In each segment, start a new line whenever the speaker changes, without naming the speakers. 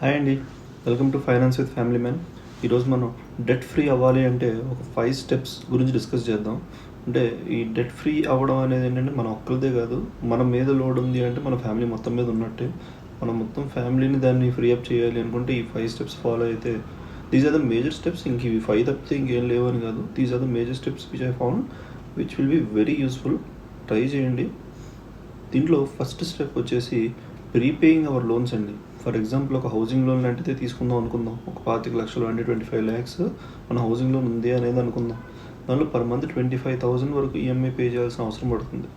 Hi అండి, welcome to finance with family man. ఈరోజు మనం డెట్ ఫ్రీ అవ్వాలి అంటే ఒక 5 స్టెప్స్ గురించి డిస్కస్ చేద్దాం. అంటే ఈ డెట్ ఫ్రీ అవ్వడం అనేది ఏంటంటే మన ఒక్కరిదే కాదు, మన మీద లోడ్ ఉంది అంటే మన ఫ్యామిలీ మొత్తం మీద ఉన్నట్టే. మనం మొత్తం ఫ్యామిలీని దాన్ని ఫ్రీ అప్ చేయాలి అనుకుంటే ఈ 5 స్టెప్స్ ఫాలో అయితే these are the major steps. ఇంక ఇవి 5 తప్పితే ఇంకేం లేవు అని కాదు. These are the major steps which I found which will be very useful. Try చేయండి. దీంట్లో ఫస్ట్ స్టెప్ వచ్చేసి ప్రీపేయింగ్ అవర్ లోన్స్ అండి. ఫర్ ఎగ్జాంపుల్ ఒక హౌసింగ్ లోన్ లాంటిదే తీసుకుందాం అనుకుందాం. ఒక 25 లక్షలు అంటే 25 lakhs మన హౌసింగ్ లోన్ ఉంది అనేది అనుకుందాం. దాంట్లో పర్ మంత్ 25,000 వరకు ఈఎంఐ పే చేయాల్సిన అవసరం పడుతుంది.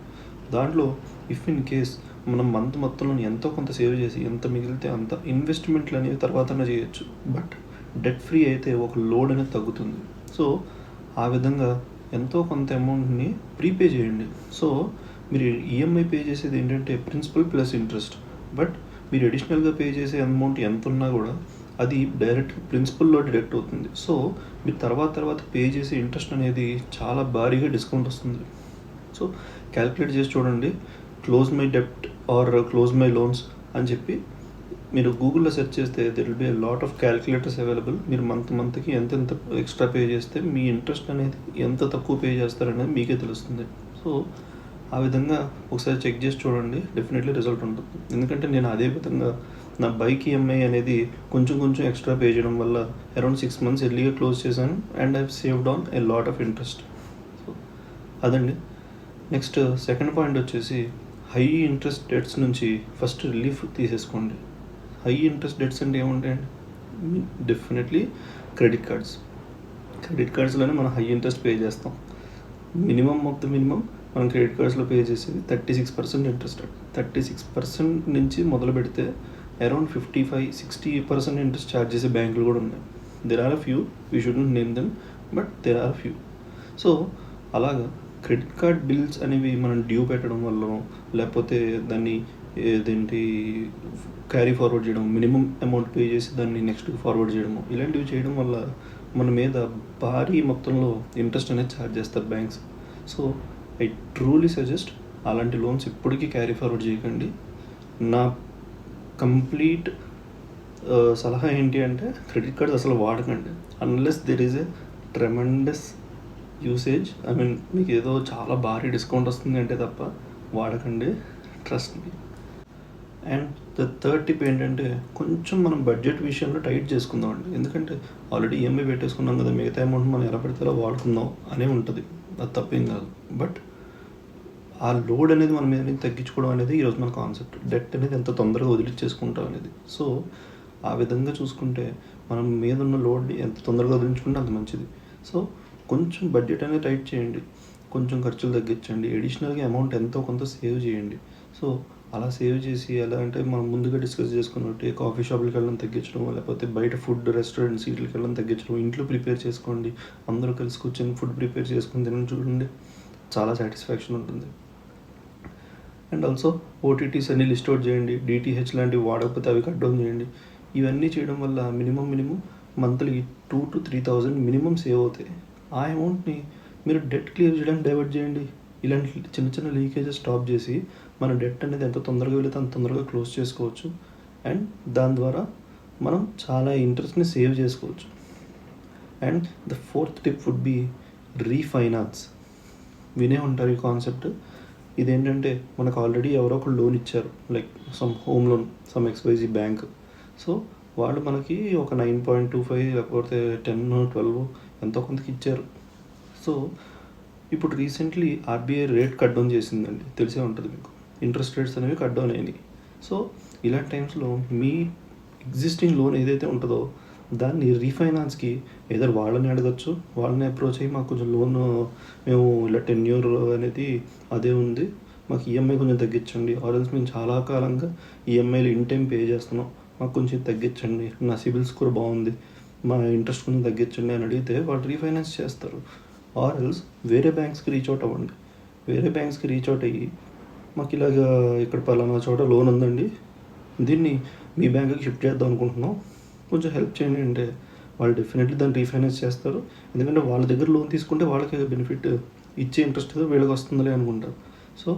దాంట్లో ఇఫ్ ఇన్ కేస్ మనం మంత్ మొత్తంలో ఎంతో కొంత సేవ్ చేసి ఎంత మిగిలితే అంత ఇన్వెస్ట్మెంట్లు అనేవి తర్వాతనే చేయొచ్చు. బట్ డెట్ ఫ్రీ అయితే ఒక లోడ్ అనేది తగ్గుతుంది. సో ఆ విధంగా ఎంతో కొంత అమౌంట్ని ప్రీపే చేయండి. సో మీరు ఈఎంఐ పే చేసేది ఏంటంటే ప్రిన్సిపల్ ప్లస్ ఇంట్రెస్ట్. బట్ మీరు అడిషనల్గా పే చేసే అమౌంట్ ఎంత ఉన్నా కూడా అది డైరెక్ట్ ప్రిన్సిపల్లో డిడక్ట్ అవుతుంది. సో మీరు తర్వాత పే చేసే ఇంట్రెస్ట్ అనేది చాలా భారీగా డిస్కౌంట్ వస్తుంది. సో క్యాల్కులేట్ చేసి చూడండి. క్లోజ్ మై డెప్ట్ ఆర్ క్లోజ్ మై లోన్స్ అని చెప్పి మీరు గూగుల్లో సెర్చ్ చేస్తే there will be lot of calculators available. మీరు మంత్కి ఎంత ఎక్స్ట్రా పే చేస్తే మీ ఇంట్రెస్ట్ అనేది ఎంత తక్కువ పే చేస్తారనేది మీకే తెలుస్తుంది. సో ఆ విధంగా ఒకసారి చెక్ చేసి చూడండి, డెఫినెట్లీ రిజల్ట్ ఉంటుంది. ఎందుకంటే నేను అదే విధంగా నా బైక్ ఈఎంఐ అనేది కొంచెం ఎక్స్ట్రా పే చేయడం వల్ల అరౌండ్ 6 months ఎర్లీగా క్లోజ్ చేశాను and I saved on a lot of interest. So అదండి. నెక్స్ట్ సెకండ్ పాయింట్ వచ్చేసి హై ఇంట్రెస్ట్ డెట్స్ నుంచి ఫస్ట్ రిలీఫ్ తీసేసుకోండి. హై ఇంట్రెస్ట్ డెట్స్ అంటే ఏముంటాయండి? డెఫినెట్లీ క్రెడిట్ కార్డ్స్లోనే మనం హై ఇంట్రెస్ట్ పే చేస్తాం. మినిమం మనం క్రెడిట్ కార్డ్స్లో పే చేసేది 36% ఇంట్రెస్ట్. 36% నుంచి మొదలు పెడితే అరౌండ్ 55-60% ఇంట్రెస్ట్ ఛార్జ్ చేసే బ్యాంకులు కూడా ఉన్నాయి. There are a few, we shouldn't name them, but there are few. So అలాగా క్రెడిట్ కార్డ్ బిల్స్ అనేవి మనం డ్యూ పెట్టడం వల్ల, లేకపోతే దాన్ని ఏదేంటి క్యారీ ఫార్వర్డ్ చేయడం, మినిమం అమౌంట్ పే చేసి దాన్ని నెక్స్ట్కి ఫార్వర్డ్ చేయడము, ఇలాంటివి చేయడం వల్ల మన మీద భారీ మొత్తంలో ఇంట్రెస్ట్ అనేది ఛార్జ్ చేస్తారు banks. So I truly suggest అలాంటి లోన్స్ ఇప్పటికీ క్యారీ ఫార్వర్డ్ చేయకండి. నా కంప్లీట్ సలహా ఏంటి అంటే క్రెడిట్ కార్డ్స్ అసలు వాడకండి unless there is a tremendous usage. I mean మీకు ఏదో చాలా భారీ డిస్కౌంట్ వస్తుంది అంటే తప్ప వాడకండి, trust me. And the third tip ఏంటంటే కొంచెం మనం బడ్జెట్ విషయంలో టైట్ చేసుకుందాం అండి. ఎందుకంటే ఆల్రెడీ ఈఎంఐ పెట్టేసుకున్నాం కదా, మిగతా అమౌంట్ మనం ఎలా పెడితే అలా వాడుకుందాం అనే ఉంటుంది. అది తప్పేం కాదు. బట్ ఆ లోడ్ అనేది మన మీద తగ్గించుకోవడం అనేది ఈరోజు మన కాన్సెప్ట్. డెట్ అనేది ఎంత తొందరగా వదిలించేసుకుంటాం అనేది. సో ఆ విధంగా చూసుకుంటే మనం మీద ఉన్న లోడ్ని ఎంత తొందరగా వదిలించుకుంటే అంత మంచిది. సో కొంచెం బడ్జెట్ అనేది టైట్ చేయండి, కొంచెం ఖర్చులు తగ్గించండి, అడిషనల్గా అమౌంట్ ఎంతో కొంత సేవ్ చేయండి. సో అలా సేవ్ చేసి ఎలా అంటే మనం ముందుగా డిస్కస్ చేసుకున్నట్టు కాఫీ షాపులకి వెళ్ళడం తగ్గించడం, లేకపోతే బయట ఫుడ్ రెస్టారెంట్ సీట్లకి వెళ్ళడం తగ్గించడం, ఇంట్లో ప్రిపేర్ చేసుకోండి. అందరూ కలిసి కూర్చొని ఫుడ్ ప్రిపేర్ చేసుకుని తినడం చూడండి, చాలా సాటిస్ఫాక్షన్ ఉంటుంది. అండ్ ఆల్సో ఓటీటీస్ అన్ని లిస్ట్ అవుట్ చేయండి. డిటిహెచ్ లాంటివి వాడకపోతే అవి కట్ డౌన్ చేయండి. ఇవన్నీ చేయడం వల్ల minimum monthly 2,000 to 3,000 minimum save అవుతాయి. ఆ అమౌంట్ని మీరు డెట్ క్లియర్ చేయడానికి డైవర్ట్ చేయండి. ఇలాంటి చిన్న లీకేజెస్ స్టాప్ చేసి మన డెట్ అనేది ఎంత తొందరగా వెళితే అంత తొందరగా క్లోజ్ చేసుకోవచ్చు. అండ్ దాని ద్వారా మనం చాలా ఇంట్రెస్ట్ని సేవ్ చేసుకోవచ్చు. And the fourth tip would be refinance. వినే ఉంటారు ఈ కాన్సెప్ట్. ఇదేంటంటే మనకు ఆల్రెడీ ఎవరో ఒకరు లోన్ ఇచ్చారు, like some home loan, some XYZ bank. So వాళ్ళు మనకి ఒక 9.25 లేకపోతే 10-12 ఎంతో కొంతకి ఇచ్చారు. సో ఇప్పుడు recently RBI rate cut down చేసిందండి, తెలిసే ఉంటుంది మీకు. ఇంట్రెస్ట్ రేట్స్ అనేవి కట్ డౌన్ అయినాయి. సో ఇలాంటి టైమ్స్లో మీ ఎగ్జిస్టింగ్ లోన్ ఏదైతే ఉంటుందో దాన్ని రీఫైనాన్స్కి ఏదైనా వాళ్ళని అడగచ్చు, వాళ్ళని అప్రోచ్ అయ్యి మాకు కొంచెం లోన్ మేము ఇలా 10 year అనేది అదే ఉంది, మాకు ఈఎంఐ కొంచెం తగ్గించండి, ఆర్ఎల్స్ మేము చాలా కాలంగా ఈఎంఐలు ఇన్ టైం పే చేస్తున్నాం, మాకు కొంచెం తగ్గించండి, నా సిబిల్ స్కోర్ బాగుంది, మా ఇంట్రెస్ట్ కొంచెం తగ్గించండి అని అడిగితే వాళ్ళు రీఫైనాన్స్ చేస్తారు. ఆర్ఎల్స్ వేరే బ్యాంక్స్కి రీచ్ అవుట్ అవ్వండి. వేరే బ్యాంక్స్కి రీచ్ అవుట్ అయ్యి మాకు ఇలాగ ఇక్కడ పలానా చోట లోన్ ఉందండి, దీన్ని మీ బ్యాంకుకి షిఫ్ట్ చేద్దాం అనుకుంటున్నాం, కొంచెం హెల్ప్ చేయండి అంటే వాళ్ళు డెఫినెట్లీ దాన్ని రీఫైనాన్స్ చేస్తారు. ఎందుకంటే వాళ్ళ దగ్గర లోన్ తీసుకుంటే వాళ్ళకి బెనిఫిట్, ఇచ్చే ఇంట్రెస్ట్ ఏదో వీళ్ళకి వస్తుందిలే అనుకుంటారు. సో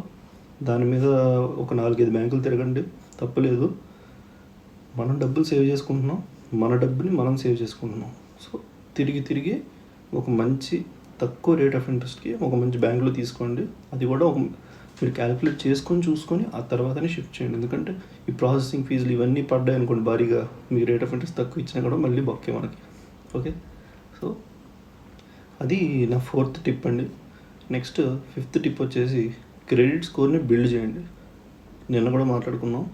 దాని మీద ఒక 4-5 బ్యాంకులు తిరగండి, తప్పలేదు. మనం డబ్బులు సేవ్ చేసుకుంటున్నాం, మన డబ్బుని మనం సేవ్ చేసుకుంటున్నాం. సో తిరిగి ఒక మంచి తక్కువ రేట్ ఆఫ్ ఇంట్రెస్ట్కి ఒక మంచి బ్యాంకులో తీసుకోండి. అది కూడా మీరు క్యాలిక్యులేట్ చేసుకొని చూసుకొని ఆ తర్వాతనే షిఫ్ట్ చేయండి. ఎందుకంటే ఈ ప్రాసెసింగ్ ఫీజులు ఇవన్నీ పడ్డాయి అనుకోండి భారీగా, మీ రేట్ ఆఫ్ ఇంట్రెస్ట్ తక్కువ ఇచ్చినా కూడా మళ్ళీ బొక్కే మనకి. ఓకే, సో అది నా 4th టిప్ అండి. నెక్స్ట్ 5th టిప్ వచ్చేసి క్రెడిట్ స్కోర్ని బిల్డ్ చేయండి. నిన్న కూడా మాట్లాడుకున్నాం,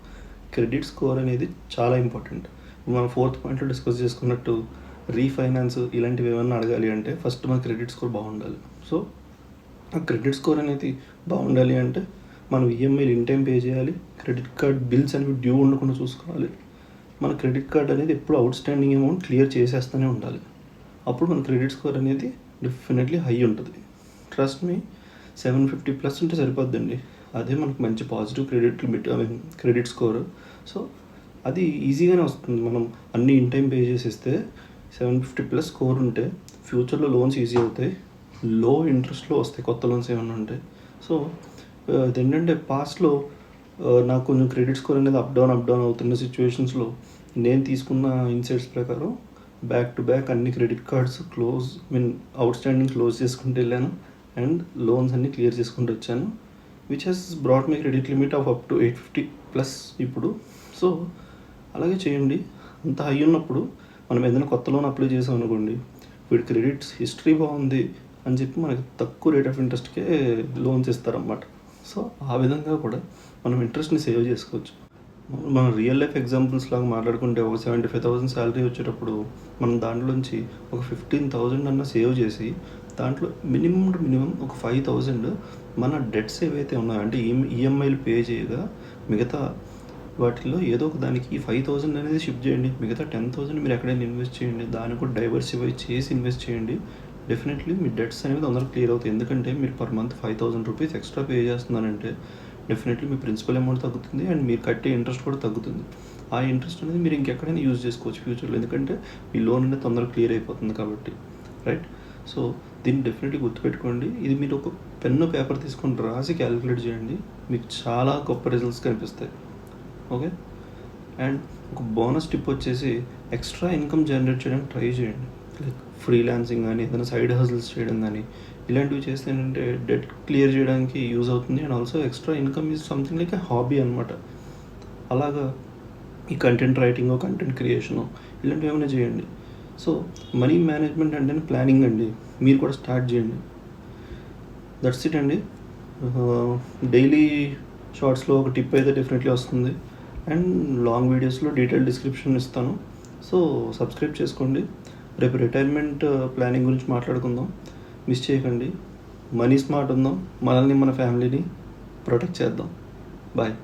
క్రెడిట్ స్కోర్ అనేది చాలా ఇంపార్టెంట్. మనం 4th పాయింట్లో డిస్కస్ చేసుకున్నట్టు రీఫైనాన్స్ ఇలాంటివి ఏమన్నా అడగాలి అంటే ఫస్ట్ మన క్రెడిట్ స్కోర్ బాగుండాలి. సో ఆ క్రెడిట్ స్కోర్ అనేది బాగుండాలి అంటే మనం ఈఎంఐలు ఇన్ టైం పే చేయాలి, క్రెడిట్ కార్డ్ బిల్స్ అనేవి డ్యూ ఉండకుండా చూసుకోవాలి, మన క్రెడిట్ కార్డ్ అనేది ఎప్పుడు అవుట్ స్టాండింగ్ అమౌంట్ క్లియర్ చేసేస్తూనే ఉండాలి. అప్పుడు మన క్రెడిట్ స్కోర్ అనేది డెఫినెట్లీ హై ఉంటుంది. ట్రస్ట్ మీ, 750+ ఉంటే సరిపోద్దండి. అదే మనకు మంచి positive credit limit, credit score. So అది ఈజీగానే వస్తుంది. మనం అన్నీ ఇన్ టైం పే చేసేస్తే 750+ స్కోర్ ఉంటే ఫ్యూచర్లో లోన్స్ ఈజీ అవుతాయి, లో ఇంట్రెస్ట్లో వస్తాయి కొత్త లోన్స్ ఏమైనా ఉంటాయి. సో అదేంటంటే పాస్ట్లో నాకు కొంచెం క్రెడిట్ స్కోర్ అనేది అప్ డౌన్ అవుతున్న సిచ్యువేషన్స్లో నేను తీసుకున్న ఇన్సైట్స్ ప్రకారం బ్యాక్ టు బ్యాక్ అన్ని credit cards outstanding close చేసుకుంటూ వెళ్ళాను అండ్ లోన్స్ అన్నీ క్లియర్ చేసుకుంటూ వచ్చాను, which has brought my credit limit of up to 850+ ఇప్పుడు. సో అలాగే చేయండి. అంత హై ఉన్నప్పుడు మనం ఏదైనా కొత్త లోన్ అప్లై చేసాం అనుకోండి, వీడి క్రెడిట్స్ హిస్టరీ బాగుంది అని చెప్పి మనకి తక్కువ రేట్ ఆఫ్ ఇంట్రెస్ట్కే లోన్స్ ఇస్తారన్నమాట. సో ఆ విధంగా కూడా మనం ఇంట్రెస్ట్ని సేవ్ చేసుకోవచ్చు. మనం రియల్ లైఫ్ ఎగ్జాంపుల్స్ లాగా మాట్లాడుకుంటే ఒక 75,000 శాలరీ వచ్చేటప్పుడు మనం దాంట్లోంచి ఒక 15,000 అన్న సేవ్ చేసి దాంట్లో మినిమం ఒక 5,000 మన డెట్స్ ఏవైతే ఉన్నాయో అంటే ఈఎంఐలు పే చేయగా మిగతా వాటిల్లో ఏదో ఒక దానికి ఈ 5,000 అనేది షిఫ్ట్ చేయండి. మిగతా 10,000 మీరు ఎక్కడైనా ఇన్వెస్ట్ చేయండి, దాన్ని కూడా డైవర్సిఫై చేసి ఇన్వెస్ట్ చేయండి. డెఫినెట్లీ మీ డెట్స్ అనేవి తొందరగా క్లియర్ అవుతాయి. ఎందుకంటే మీరు per month 5,000 rupees extra pay చేస్తున్నారంటే డెఫినెట్లీ మీ ప్రిన్సిపల్ అమౌంట్ తగ్గుతుంది అండ్ మీరు కట్టే ఇంట్రెస్ట్ కూడా తగ్గుతుంది. ఆ ఇంట్రెస్ట్ అనేది మీరు ఇంకెక్కడైనా యూజ్ చేసుకోవచ్చు ఫ్యూచర్లో, ఎందుకంటే మీ లోన్ అనేది తొందరగా క్లియర్ అయిపోతుంది కాబట్టి, రైట్? సో దీన్ని డెఫినెట్లీ గుర్తుపెట్టుకోండి. ఇది మీరు ఒక పెన్ను పేపర్ తీసుకొని రాసి క్యాలిక్యులేట్ చేయండి, మీకు చాలా గొప్ప రిజల్ట్స్ కనిపిస్తాయి. ఓకే, అండ్ ఒక బోనస్ టిప్ వచ్చేసి ఎక్స్ట్రా ఇన్కమ్ జనరేట్ చేయడానికి ట్రై చేయండి. లైక్ ఫ్రీలాన్సింగ్ కానీ ఏదైనా సైడ్ హజిల్స్ చేయడం కానీ ఇలాంటివి చేస్తే ఏంటంటే డెట్ క్లియర్ చేయడానికి యూజ్ అవుతుంది and also extra income is something like a hobby అనమాట. అలాగా ఈ కంటెంట్ రైటింగ్, కంటెంట్ క్రియేషను ఇలాంటివి ఏమైనా చేయండి. సో మనీ మేనేజ్మెంట్ అంటే ప్లానింగ్ అండి, మీరు కూడా స్టార్ట్ చేయండి. దట్స్ ఇట్ అండి. డైలీ షార్ట్స్లో ఒక టిప్ అయితే డెఫినెట్లీ వస్తుంది అండ్ లాంగ్ వీడియోస్లో డీటెయిల్ డిస్క్రిప్షన్ ఇస్తాను. సో సబ్స్క్రైబ్ చేసుకోండి. రేపు రిటైర్మెంట్ ప్లానింగ్ గురించి మాట్లాడుకుందాం, మిస్ చేయకండి. మనీ స్మార్ట్ ఉందాం, మనల్ని మన ఫ్యామిలీని ప్రొటెక్ట్ చేద్దాం. బాయ్.